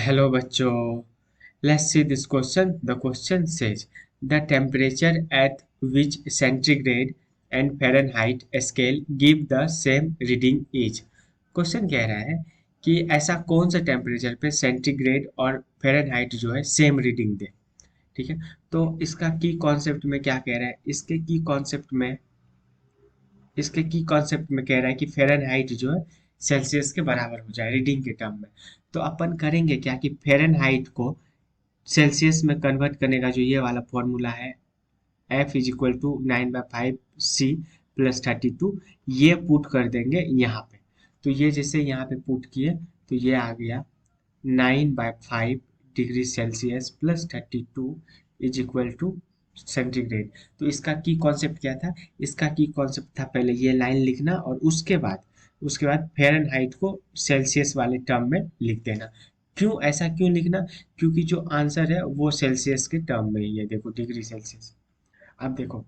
Hello बच्चों, let's see this question. The question says the temperature at which centigrade and Fahrenheit scale give the same reading is. Question कह रहा है कि ऐसा कौन सा टेम्परेचर पे सेंटीग्रेड और फ़ारेनहाइट जो है सेम रीडिंग दे। ठीक है, तो इसका की कॉन्सेप्ट में क्या कह रहा है, इसके की कॉन्सेप्ट में कह रहा है कि फ़ारेनहाइट जो है सेल्सियस के बराबर हो जाए रीडिंग के टर्म में। तो अपन करेंगे क्या कि फ़ारेनहाइट को सेल्सियस में कन्वर्ट करने का जो ये वाला फॉर्मूला है, F is equal to 9/5C plus 32, ये पुट कर देंगे यहाँ पे। तो ये जैसे यहाँ पे पुट किए तो ये आ गया 9/5 degree Celsius plus 32 is equal to centigrade. तो इसका की कॉन्सेप्ट क्या था, इसका की कॉन्सेप्ट था पहले ये लाइन लिखना और उसके बाद फ़ारेनहाइट को सेल्सियस वाले टर्म में लिख देना। ऐसा क्यों लिखना, क्योंकि जो आंसर है वो सेल्सियस के टर्म में ही है। देखो डिग्री सेल्सियस। अब देखो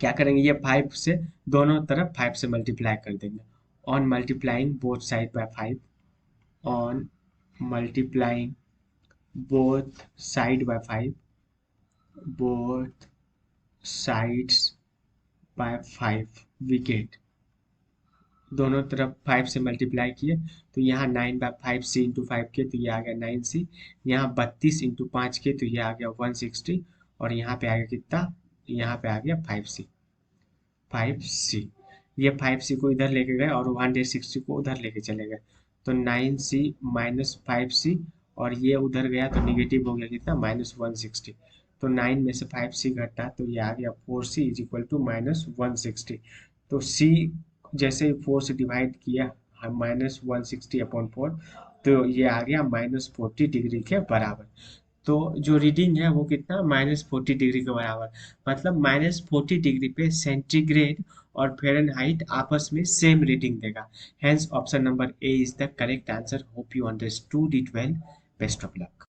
क्या करेंगे, ये 5 से दोनों तरफ 5 से मल्टीप्लाई कर देंगे। On multiplying both side by 5, on multiplying both side by 5, both sides by 5 we get, दोनों तरफ 5 से मल्टीप्लाई किए तो यहाँ 9/5C इंटू 5 के तो ये आ गया 9C, यहाँ 32 इंटू 5 के तो ये आ गया 160, और यहाँ पे आ गया कितना, यहाँ पे आ गया 5C। ये 5C को इधर लेके गए और 160 को उधर लेके चले गए, तो 9C माइनस 5C, और ये उधर गया तो निगेटिव हो गया कितना, -160। तो 9 में से 5C घटा तो ये आ गया 4C इज इक्वल टू -160। तो C जैसे ही 4 से डिवाइड किया -160/4, तो ये आ गया -40 डिग्री के बराबर। तो जो रीडिंग है वो कितना, -40 डिग्री के बराबर। मतलब -40 डिग्री पे सेंटीग्रेड और फ़ारेनहाइट आपस में सेम रीडिंग देगा। Hence option number A is the correct answer. Hope you understood it well. Best of luck.